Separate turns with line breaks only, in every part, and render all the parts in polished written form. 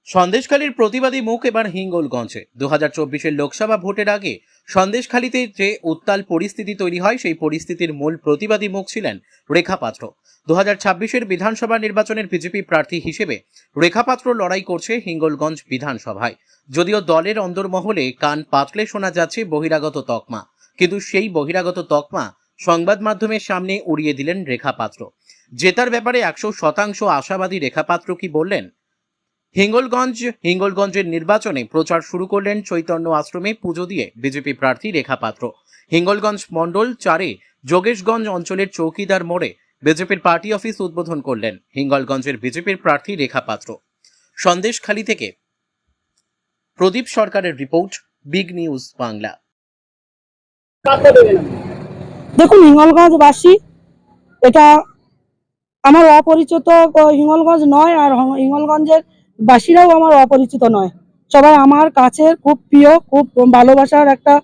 সন্দেশখালীর প্রতিবাদী মুখ এবার হিঙ্গলগঞ্জে 2024-এর লোকসভা ভোটের আগে সন্দেশখালীতে যে উত্তাল পরিস্থিতি তৈরি হয় সেই পরিস্থিতির মূল প্রতিবাদী মুখ ছিলেন রেখা পাত্র। 2026-এর বিধানসভা নির্বাচনের বিজেপি প্রার্থী হিসেবে রেখা পাত্র লড়াই করছে হিঙ্গলগঞ্জ বিধানসভায়। যদিও দলের অন্দরমহলে কান পাতলে শোনা যাচ্ছে বহিরাগত তকমা, কিন্তু সেই বহিরাগত তকমা সংবাদ মাধ্যমের সামনে উড়িয়ে দিলেন রেখা পাত্র। জেতার ব্যাপারে 100% আশাবাদী রেখা পাত্র কি বললেন? হিঙ্গলগঞ্জের নির্বাচনে প্রচার শুরু করলেন চৈতন্য আশ্রমে পুজো দিয়ে বিজেপি প্রার্থী রেখা পাত্র। হিঙ্গলগঞ্জ মণ্ডল 4-এ যোগেশগঞ্জ অঞ্চলের চৌকিদার মোড়ে বিজেপির পার্টি অফিস উদ্বোধন করলেন হিঙ্গলগঞ্জের বিজেপির প্রার্থী রেখা পাত্র। সন্দেশখালী থেকে প্রদীপ সরকারের রিপোর্ট, বিগ নিউজ বাংলা।
দেখুন, হিঙ্গলগঞ্জবাসী এটা আমার অপরিচিত হিঙ্গলগঞ্জ নয়, আর হিঙ্গলগঞ্জের বাসীরাও আমার অপরিচিত নয়। সবাই আমার কাছে খুব প্রিয়, খুব ভালোবাসার একটা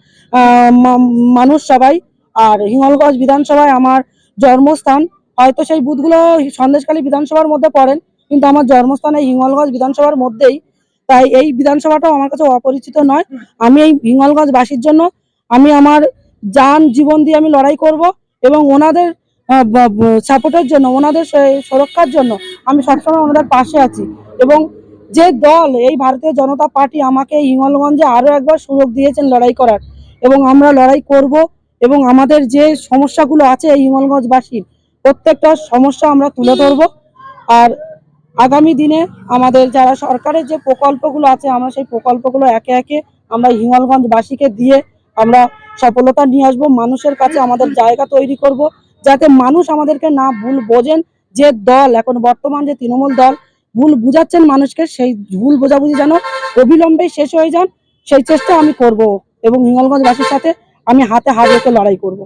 মানুষ সবাই। আর হিঙ্গলগঞ্জ বিধানসভায় আমার জন্মস্থান। হয়তো সেই বুথগুলো সন্দেশখালী বিধানসভার মধ্যে পড়েন, কিন্তু আমার জন্মস্থান এই হিঙ্গলগঞ্জ বিধানসভার মধ্যেই। তাই এই বিধানসভাটাও আমার কাছে অপরিচিত নয়। আমি এই হিঙ্গলগঞ্জবাসীর জন্য আমি আমার জীবন দিয়ে আমি লড়াই করব, এবং ওনাদের সাপোর্টের জন্য, ওনাদের সুরক্ষার জন্য আমি সবসময় ওনাদের পাশে আছি। এবং যে দল এই ভারতীয় জনতা পার্টি আমাকে হিঙ্গলগঞ্জে আরো একবার সুযোগ দিয়েছেন লড়াই করার, এবং আমরা লড়াই করব, এবং আমাদের যে সমস্যাগুলো আছে এই হিঙ্গলগঞ্জবাসীর প্রত্যেকটা সমস্যা আমরা তুলে ধরব। আর আগামী দিনে আমাদের যারা সরকারের যে প্রকল্পগুলো আছে, আমরা সেই প্রকল্পগুলো একে একে আমরা হিঙ্গলগঞ্জবাসীকে দিয়ে আমরা সফলতা নিয়ে আসবো। মানুষের কাছে আমাদের জায়গা তৈরি করব, যাতে মানুষ আমাদেরকে না ভুল বোঝেন। যে দল এখন বর্তমান যে তৃণমূল দল ভুল বুঝাচ্ছেন মানুষকে, সেই ভুল বোঝাবুঝি যেন অবিলম্বে শেষ হয়ে যান, সেই চেষ্টা আমি করব, এবং হিঙ্গলগঞ্জবাসীর সাথে আমি হাতে হাত রেখে লড়াই করব।